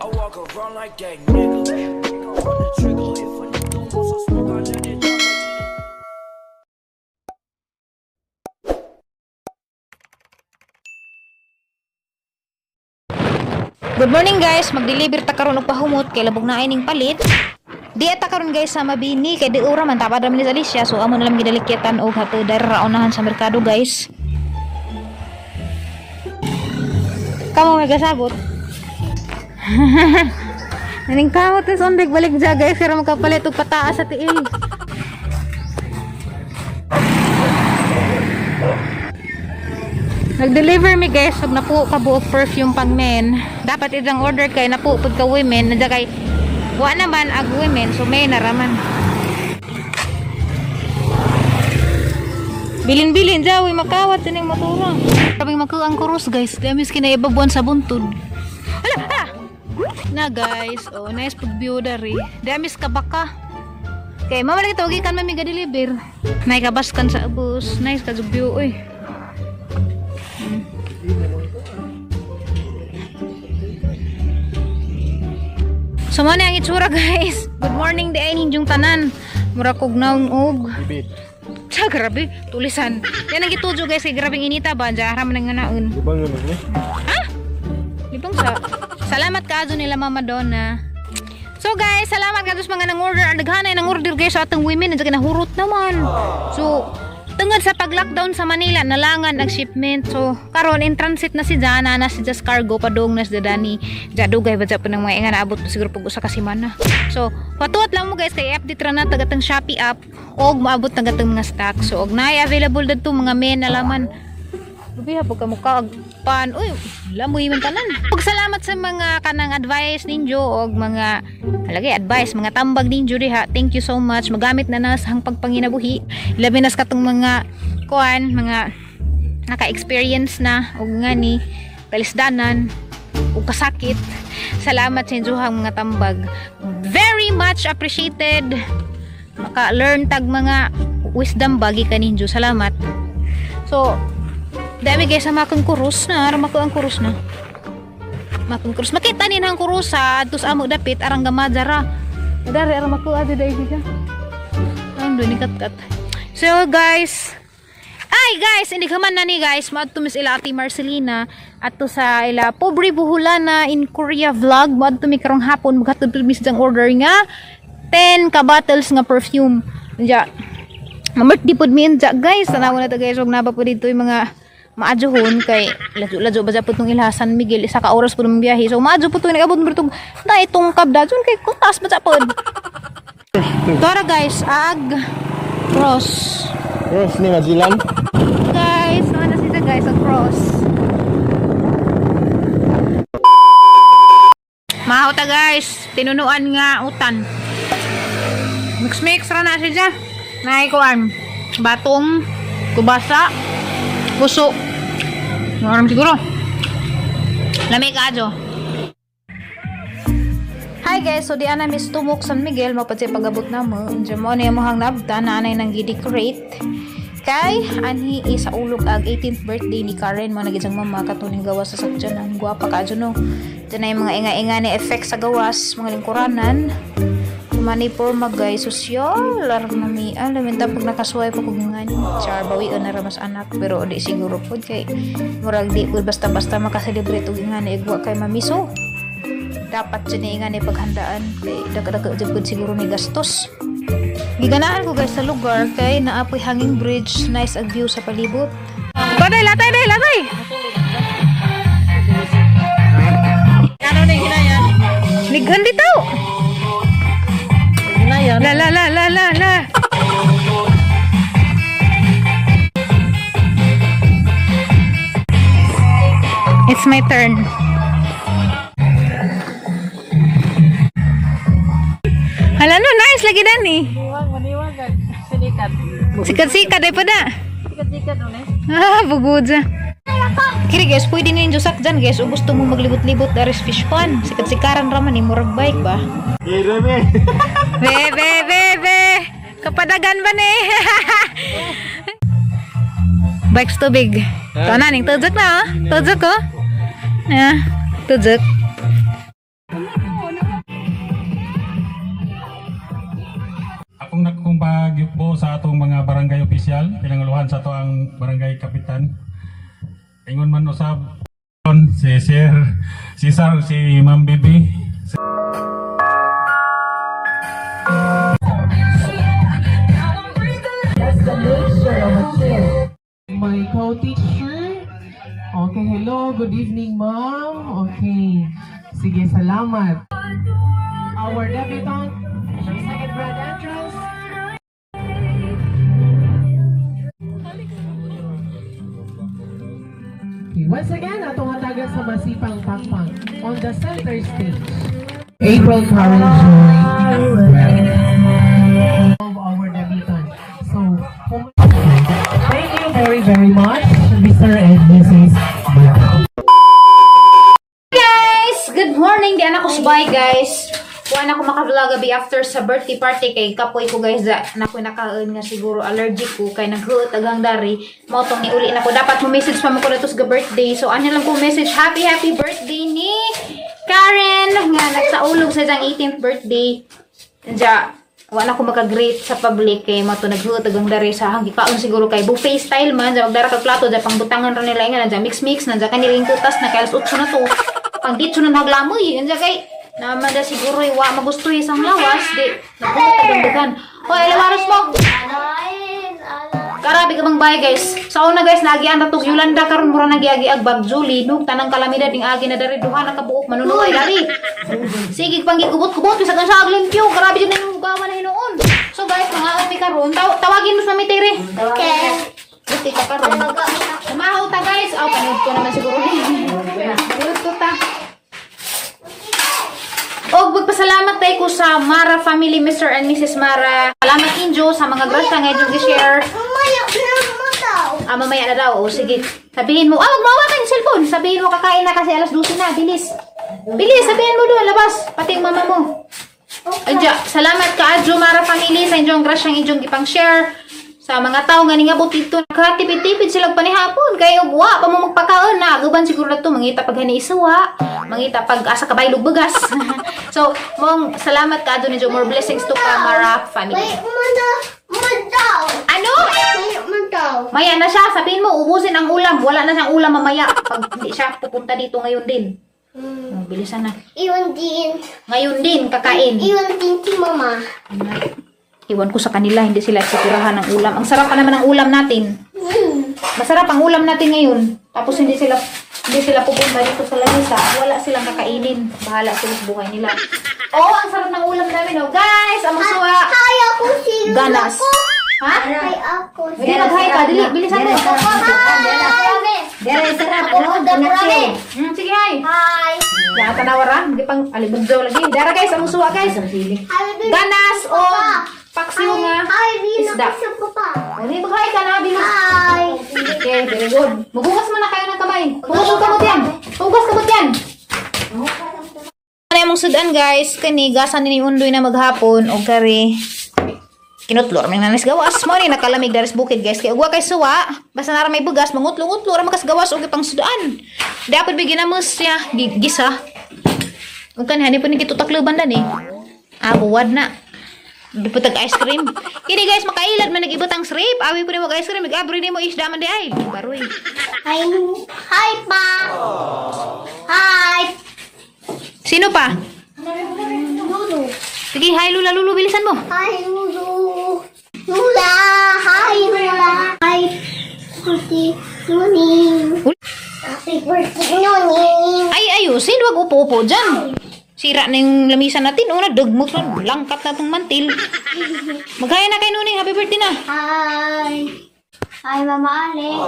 I walk around like that nigga. On the trigger, if a nigga wants some smoke, I let it drop. Good morning guys, mag-deliver ta karon og pahumot kay labog na ining palit. Di ta karon guys sa Mabini kay di ura man tapad ra ni Alicia, so amo na lang gidalikitan og hatod dara unahan sa merkado guys. Kamo may kasabot. Naning kamot ni sondig balik dya guys kaya makapalit og pataas sa tiil. Nag-deliver mi guys og napuo ka buok perfume pang men. Dapat idang order kay napuo pud ka women, nadya kay wa naman ag women so may naraman. Bilin-bilin jawi makawat ining motora. Kaming makuang kurus guys, damis kinaibabuan sa buntod. Hala. Na guys, oh nice pud view dari. Damis ka baka. Kay mama lagi tawagi kan mami ga-deliver. Nay kabaskan sa bus, nice ka view oy. So mo na ang itsura guys. Good morning di ay ninjong tanan. Mura kog naong og. Sa grabe, tulisan. Yan ang gitujo guys kay grabing inita ba jara man nga naon. Libang yun ni. Ha? Libang sa. Salamat kaadto nila Mama Donna. So guys, salamat kaadto sa mga nang-order. Daghanay nang order guys sa atong women, nandiyan nahurot naman. So tungod sa pag-lockdown sa Manila, nalangan ang shipment. So, karon in transit na si Jana, na si Just Cargo, padung na si Dani. Jadugay ba dyan po ng mga nga naabot po siguro pag usa ka semana. So, patuot lang mo guys, kay update ra na tagatang Shopee app, og maabot tagatang mga stock. So, og na available dito mga men na laman. Lubiha po ka mukha, pan, uy, lamoy man tanan. Salamat sa mga kanang advice ninyo, og mga, halagay, advice, mga tambag ninyo diha. Thank you so much. Magamit na nas hang pagpanginabuhi. Labi nas katong mga, kuan, mga, naka-experience na, og nga ni, kalisdanan, og kasakit. Salamat sa inyo hang mga tambag. Very much appreciated. Maka-learn tag mga wisdom bagi ka ninyo. Salamat. So, dami guys sa makang kurus na, ang kurus na. Makang kurus. Makita ni nang kurusa, atus amo dapit arang gamadara. Dari arang mako adi dai siya. Ando ni kat. So guys, hindi kaman na ni guys, maadto mis ila Ate Marcelina ato sa ila pobre buhulana in Korea vlog. Maadto mi karong hapon maghatod mis jang order nga 10 ka bottles nga perfume. Nya mamert pud mi anja guys, tanaw na ta guys, og naba po dito yung mga maajuhon kay lajo ba pud tong Ilhasan Miguel isa ka oras pud biyahe. So maajo pud tong nagabot bertog na itong kabdajon kay kuntas ba pud. Tara guys, ag cross. Cross ni Magellan. Guys, mana sila guys ang cross. Mahota guys, tinunuan nga utan. Mix ra na siya. Nay kuan, batong, kubasa, puso. Maram siguro. Lamay ka adyo. Hi guys, so di ana Miss Tumok San Miguel mapadsi pagabot na mo. Diyan mo na yung mohang nabda na anay nang gi-decorate. Kay anhi isa ulog ag 18th birthday ni Karen mo nagijang mama katuning gawas sa sakyan. Ang guwapa ka adyo no. Diyan na yung mga inga-inga ni effect sa gawas, mga lingkuranan. Maniporma guys, sosyal larang nami alamin pag nakasuway pa kung nga ni char bawi na ramas anak pero di siguro po kay murag di po basta-basta makaselebrate og nga ni igwa kay mamiso dapat dyan nga ni paghandaan kay daga-daga jud siguro ni gastos. Giganaan ko guys sa lugar kay naapoy hanging bridge, nice ang view sa palibot. Latay! Ano na ginayan? Lighan dito! La. It's my turn. Hala no, nice lagi dani. Maniwag Sikat-sikat ay pada. sikat no Bugod sa. Kiri guys, pwede ninyo sakdan guys. O gusto mo maglibot-libot daris fish pan. Sikat-sikaran raman ni murag bike ba? Be. Kapadagan ba ni? Bikes tubig. Ito na, ning tujok na oh. Tujok oh. Tujok. opisyal pinanguluhan sa to ang barangay kapitan. Ingon man usab si Sir Cesar, si Ma'am Bibi. My co-teacher. Okay, hello. Good evening, ma'am. Okay. Sige, salamat. Our debutant, second grade entrance. Okay, once again, atong hatagan sa masipang pakpang on the center stage. April Karen Joy of our debutant. So, thank you very, very much, Mr. and Mrs. Guys, good morning. Di anak ko subay, guys. Kuha na ko maka-vlog gabi after sa birthday party kay kapoy ko, guys. Nakoy nakaon nga siguro allergic ko kay naghuot agang dari. Mao tong niuli na ko. Dapat mo message pa mo ko dito sa birthday. So ano lang ko message, happy birthday ni Karen nga nagsaulog sa jang 18th birthday. Diya, wala ko maka-greet sa public kay mato naghuot agang dari sa hangikaon siguro kay buffet style man. Diya magdara kag plato diya pangbutangan ra nila nga nandiya mix nandiya kanilang kutas na kay alas 8 na to. Pang dito na naglamoy nandiya kay naman da siguro wa magusto isang lawas di nagbuot agang dagan. Hoy, lawaros mo. Karabi ka bang bay, guys. Sa una, guys, nagian na tog Yolanda karon mura nagiagi ag Bagjo linog tanang kalamidad ding agi na dari duha na kabuok manunuay dari. Sige pang gikubot-kubot bisag sa aglimpyo. Karabi jud ning gawa na hinuon. So guys, mga ati karon tawagin mo sa mitire. Okay. Buti ka karon. Sumahaw ta, guys. Aw panood ko naman siguro ni. Panood ko ta. Og magpasalamat tayo ko sa Mara family, Mr. and Mrs. Mara. Salamat Injo sa mga grasya nga yung i-share. Mamaya na daw. O sige. Sabihin mo, magmawa ka yung cellphone. Sabihin mo kakain na kasi alas 12 na. Bilis. Bilis, sabihin mo doon. Labas. Pati yung mama mo. Adya, salamat ka Adjo Mara family sa inyong grasyang inyong ipang-share. Sa mga tao nga nga butito, nakatipid-tipid sila panihapon. Kaya wa pa mo magpakaon na. Aguban siguro na ito. Mangita pag haniisuwa. Mangita pag asa kabaylog bugas. So, mong salamat ka Adjo ninyo. More blessings to ka Mara family. Ano? Maya na siya. Sabihin mo, ubusin ang ulam. Wala na siyang ulam mamaya. Pag hindi siya pupunta dito ngayon din. Bilisan na. Iwan din. Ngayon din, kakain. Iwan din si mama. Iwan ko sa kanila, hindi sila sitirahan ng ulam. Ang sarap pa naman ng ulam natin. Masarap ang ulam natin ngayon. Tapos hindi sila pupunta dito sa lamesa. Wala silang kakainin. Bahala sila sa buhay nila. Oo, ang sarap ng ulam namin. Oh. Guys, ang masuha. Hi ako si Ganas. Ha? Hi ako si Hindi, nag-hi ka. Dili, bilisan mo. Dere, sarap ako. Sige, hi. Hi. Yan, tanawaran. Hindi pang alibugdaw lagi. Dara guys, ang masuha guys. Ganas o paksiw nga isda. O, hindi, mag-hi ka na. Bilis. Hi. Okay, very good. Magugas mo na kayo ng kamay. Hugas kamot yan. Hugas kamot yan. Ano yung sudan guys? Kanigasan ni Undoy na maghapon o kari. Kinutlor may nanis gawas. Mo ni nakalamig daris bukid guys. Kaya ugwa kay suwa. Basta nara may bugas. Mangutlo-ngutlo. Ra makas gawas o pang sudan. Dapat bigyan na mo siya. Gisa. Kung kanihani po ni kitutakluban dan eh. Buwad na. Di po tag ice cream. Kini guys, makailad man nag-ibot ang srip. Awi po ni mo ice cream. Nag-abri ni mo isda man di ay. Baroy. Hi pa. Hi. Sino pa? Lulu. Sige, hi Lula. Lulu, bilisan mo. Hi Lulu. Lula. Hi Lula. Hi. Happy morning. Happy birthday morning. Ay, ayusin. Huwag upo-upo dyan. Sira na yung lamisan natin. Una, dugmok na. Langkat na itong mantil. Maghaya na kay Nuning. Happy birthday na. Hi. Hi Mama Ale.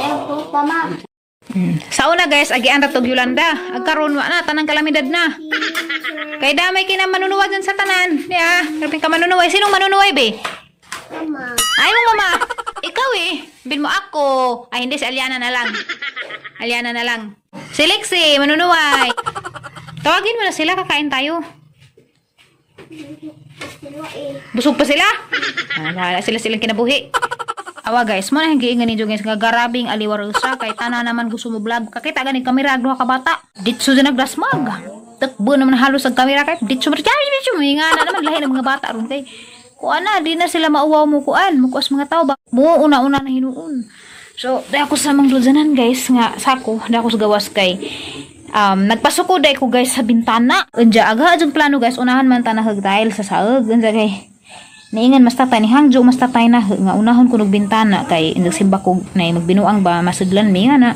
Hello Mama. Sa una guys, agian ratog Yolanda. Agkaroon wa na, tanang kalamidad na. Kay damay kina manunuwa dyan sa tanan. Diya, kaping ka manunuway. Sinong manunuway, be? Mama. Ay mo mama. Ikaw eh. Bin mo ako. Ay hindi, si Aliana na lang. Aliana na lang. Si Lexi, manunuway. Tawagin mo na sila, kakain tayo. Busog pa sila? Bahala sila silang kinabuhi. Awa guys, mo na higiingan ninyo guys, nga garabing aliwarusa, kay tana naman gusto mo vlog. Kakita ganing kamera, agduha ka bata. Ditso din nagdasmag. Takbo naman halos ang kamera kay ditso nga na naman lahi ng mga bata ron kay. Kuan na, di na sila mauwaw mo kuan, mukuas mga tao ba. Mo una-una na hinuon. So, dahil ako sa mga dulzanan guys, nga sako, dahil ako sa gawas kay, nagpasuko dahil ko guys sa bintana. Unja, aga adjong plano guys, unahan man tanahag dahil sa saag. Unja kay, niingan mas tatay ni hangjo, mas tatay na, nga unahon ko bintana kay, nagsimba ko na magbinuang ba, masudlan mi nga na.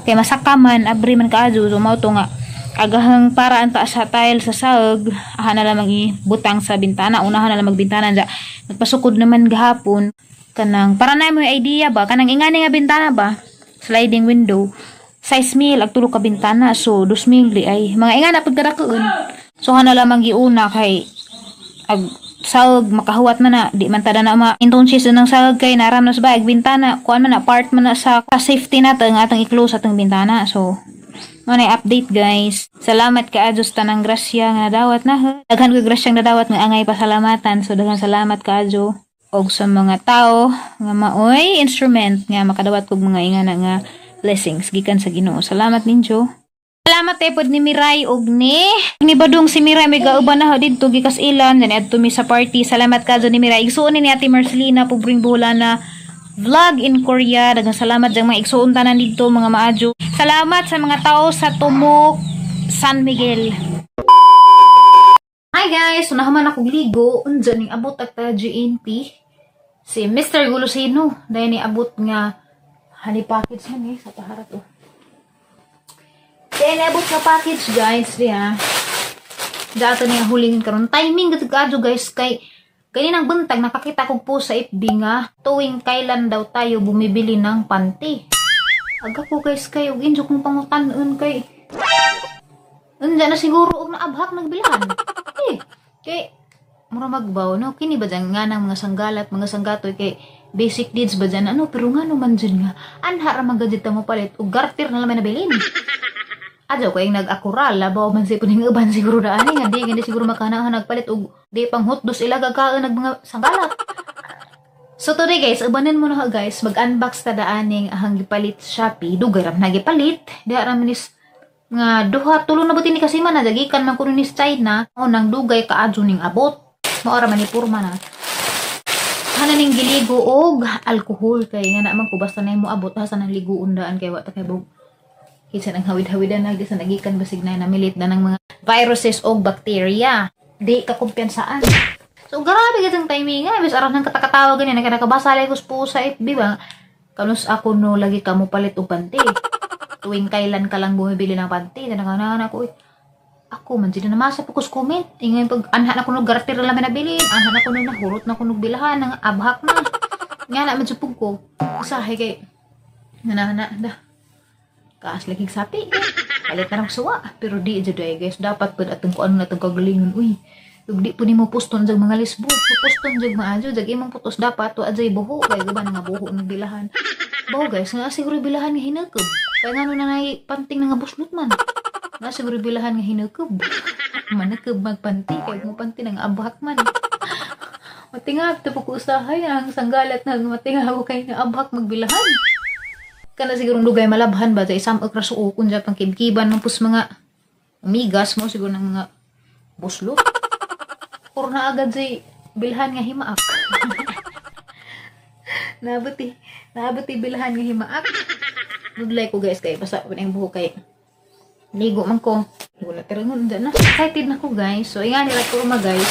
Kay masakaman, abri man kaadyo, so mauto nga, agahang paraan ta sa tile sa saag, aha na lamang ibutang sa bintana, unahan na lamang magbintana dya. Nagpasukod naman gahapon, kanang para na mo idea ba kanang ingani nga bintana ba sliding window size mil ag tulo ka bintana so 2,000 di ay mga ingana pud kadakuon so hana lamang giuna kay ag sawag makahuwat man na di man tada na ma intonsis nang sawag kay naram na sa baag bintana kuan man na part man na sa safety nato ang atong i-close atong bintana so manay update guys salamat ka adjust tanang grasya nga nadawat na daghan ko grasyang nadawat nga angay pasalamatan so daghan salamat ka adjo og sa mga tao nga maoy instrument nga makadawat kog mga ingana nga blessings gikan sa Ginoo. Salamat ninyo. Salamat pod ni Miray og ni badung si Miray may gauban na didto gikas ilan then adto mi sa party. Salamat kadto ni Miray. Igsuon ni Ate Marcelina pubring bola na vlog in Korea. Daghang salamat jang mga igsuon tanan didto mga maadyo. Salamat sa mga tao sa Tumok San Miguel. Hi guys, unahaman ako ligo, unja ning abot at GNP si Mr. Gulosino, dahil ni abot nga honey package man sa paharap oh. Kaya ni abot nga package guys, diya. Dato niya hulingin karon timing gadto guys kay kaninang buntag nakakita ko po sa FB nga tuwing kailan daw tayo bumibili ng panty. Aga ko guys kay og injo kong pangutan-on kay unja na siguro og naabhak nagbilan. Kay mura magbaw no kini ba dyan nga ng mga sanggalat mga sanggatoy kay basic needs ba dyan ano pero nga naman dyan nga anha ra magadita mo palit ug garter na lamay nabilin adyo ko yung nag-akural labaw man si puning uban siguro na ani nga di siguro makanahan nagpalit ug di pang hotdos ilaga ka nag mga sanggalat so today guys ubanan mo na guys mag-unbox ta daaning ahang gipalit sa Shopee dugay ra na gipalit di ra manis nga duha tulo na buti ni kasiman na dagikan man kuno ni China o nang dugay kaadyo ning abot maora man ni purma na hana ning giligo og alcohol kay nga naman ko basta na mo abot sa nang liguon daan kay wa ta kay bog kinsa nang hawid-hawidan na sa nagikan basig na namilit na ng mga viruses o bacteria di ka kumpiyansaan so grabe gitong timing nga bis aron nang katakatawa ganyan nakabasa lay ko sa FB ba kanus ako no lagi ka mo palit og panty tuwing kailan ka lang bumibili ng panty na nanganganan ako ako man sila namasa po ko sa comment ingay pag anha na kunog garter na lamin nabilin anha na kunog nahurot na kunog bilahan ng abhak na nga na madsupog ko usahay kay nanana da kaas laging sapi palit na ng suwa pero di dyan guys dapat po atong kung ano na itong kagalingon uy ug di po ni mo puston jag mga lisbo puston jag maadyo jag imong putos dapat to adjay buho kay gaban nga buho ng bilahan bawo guys nga siguro bilahan nga hinagkob kaya nga na nay panting nga buslot man nga siguro bilahan nga hinagkob managkob magpanti kay mo panti nga abhak man matingap to po ko usahay ang sanggalat na matingap ko kay nga abhak magbilahan kana siguro dugay malabhan ba sa isang okraso kun ja pang kibkiban ng pus mga umigas mo siguro ng mga buslot or na agad say bilhan nga himaak nabuti bilhan nga himaak nudlay ko guys kay basta ang buhok kay ligo man ko wala terengon dyan na excited na ko guys so ingan nila ko guys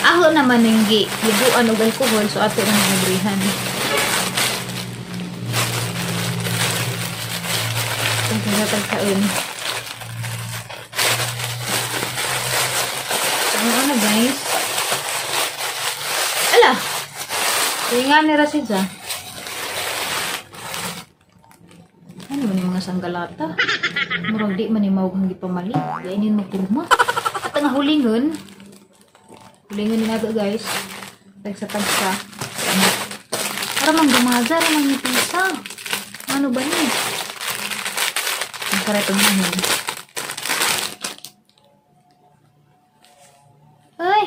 aho naman yung liguan og alcohol so ato na nabrihan ang tagkaon ano guys ala ingan nila siya ano man yung mga sanggalata murag di man yung mawag hindi pamali gainin mo kurma at ang hulingon ni nato guys tagsa para mang gumaza ramang nipisa ano ba ni ang karetong nahin ay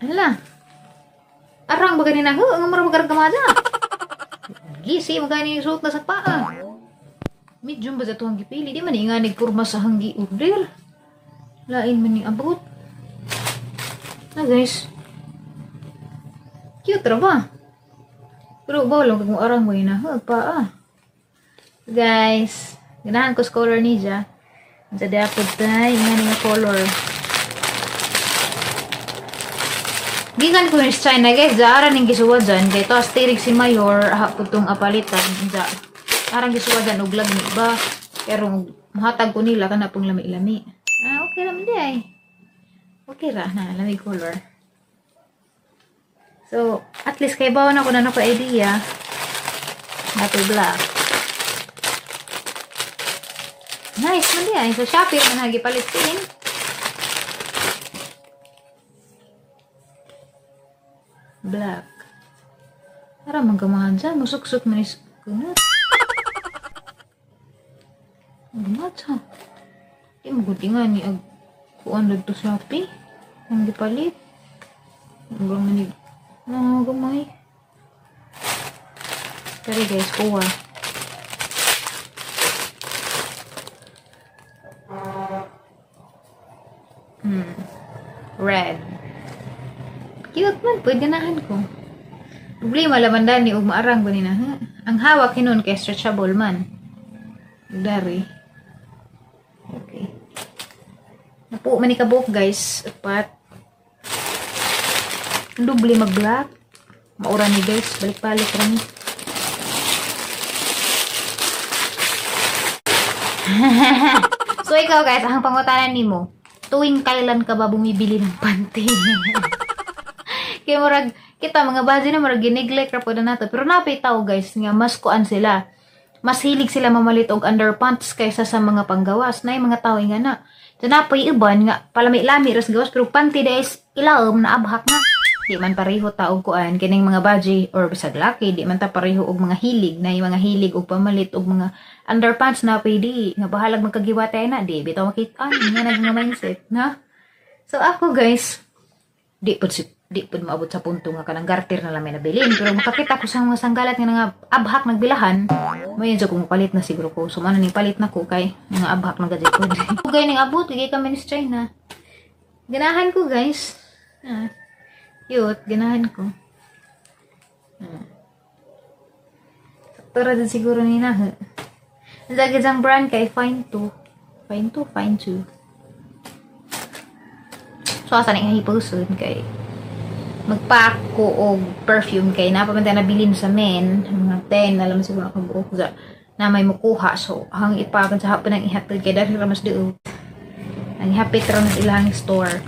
ala arang ba ganina ho ang murag gumaza gisi magani suot na sa paa medium ba sa tuwang gipili di man nga nagpurma sa hanggi order lain man ni abot na guys cute ra ba Pero bolong kung orang mo na. Pa. Guys, ganahan ko sa color niya. Jadi ako dahil nga color. Gikan ko yung China guys, daaran yung gisuwa dyan. Kaya ito asterik si Mayor, hapon itong apalitan. Arang gisuwa dyan, uglag ni iba. Pero mahatag ko nila, kana pong lami-lami. Okay naman di ay. Okay ra na, lamig color. So, at least kay bawon ako na ako idea. Nato black. Nice man di ay. So, Shopee man hagi palit din. Black. Para manggamahan dyan. Musuk-suk manis kunat. Gumat ha. Di maguti nga ni kuan lang to Shopee. Ang gipalit. Hanggang manig. Gamay. Pero guys, kuha. Red. Cute man, pwede ganahan ko. Problema laman dani og maarang ba nina, ha? Ang hawak hinon kay stretchable man. Dari. Okay. Napo man ni kabuk guys, upat. Dubli mag-black. Maura ni guys, balik-balik ra ni. So ikaw guys, ang pangutanan nimo, tuwing kailan ka ba bumibili ng panty? Kaya murag, kita mga bazi na murag gineglect ra po na nato. Pero napay tao guys, nga mas kuan sila. Mas hilig sila mamalit og underpants kaysa sa mga panggawas. Na yung mga tao nga na. So napay iban nga, palami-lami ras gawas. Pero panty guys, ilaom na abhak na. Di man pareho taog kuan, kining mga baji or bisag laki, di man ta pareho og mga hilig. Na yung mga hilig og pamalit og mga underpants napay di. Nga bahalag magkagiwatay na, di. Bitaw makita, nga naging mindset. Na? So ako guys, di po maabot sa punto nga kanang garter na lang may nabilin. Pero makakita ko sa mga sanggalat nga nga abhak nagbilahan, may yun kung palit na siguro ko. So, ano ning palit na ko kay mga abhak na gadget ko. Kugay ning abot, kay kami ni China. Ganahan ko guys. Cute, ganahan ko. Saktura din siguro ni na. Ang dagad ang brand kay Fine 2. Fine 2, Fine 2. So, asan nga hiposun kay magpack ko og perfume kay napamantay na bilin sa men mga 10 alam siguro ako buok sa na may mukuha so hang ipakan sa hapon ang ihatid kay dahil ramas diu ang hapit ra mas ilang store